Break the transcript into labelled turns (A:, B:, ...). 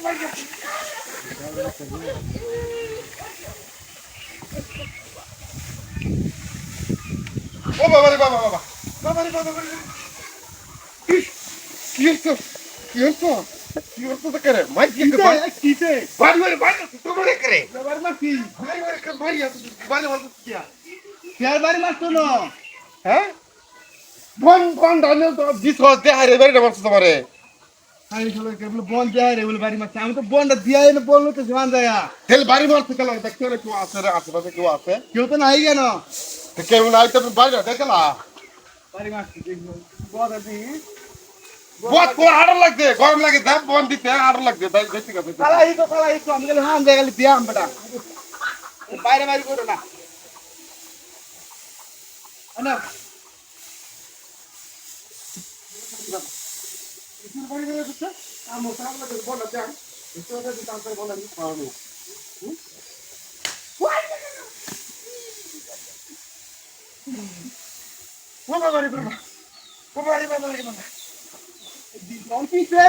A: ও বাবা রে বাবা বাবা বাবা রে বাবা কি হচ্ছে কি হচ্ছে কি হচ্ছে তো করে মাই কি
B: কিতে
A: বাড়ি বাড়ি বাড়ি তো করে করে
B: বাড়ি মারছি
A: বাড়ি বাড়ি বাড়ি আছে বাড়ি বাড়ি কি
B: ফের বাড়ি মারছো না
A: হ্যাঁ বন বন ডানে তো দিস হস দে হারে বাড়ি মারছ তোমারে
B: আরে শালা কেবল বন যায় রে বলে বাড়ি মারছে আমি তো বনটা দিয়াই না বললো তো জমান যায়
A: তেল বাড়ি মারছ কেন দেখতে রে কেউ আছে রে আশেপাশে কেউ আছে
B: কেউ তো নাই কেন
A: তো কেউ নাই তো বাড়ি দেখলা
B: বাড়ি মারছি দেখবো বড় দি
A: বহুত কোন আড় লাগবে গরম লাগে দাম বন দিতে আড় লাগবে তাই দেখতে গেছে
B: খালা এই তো আমি গেলে হাম যায় গেলে দিয়াম বেটা বাইরে বাইরে করো না না
A: বাড়ি বাড়ি দিতে আমো সাম লাগে বল দেন এটা যদি তান্ত্রে বল আমি খাওয়াবো বাবা বাড়ি বাবা বাড়ি বাবা বাড়ি বাবা
B: অফিসে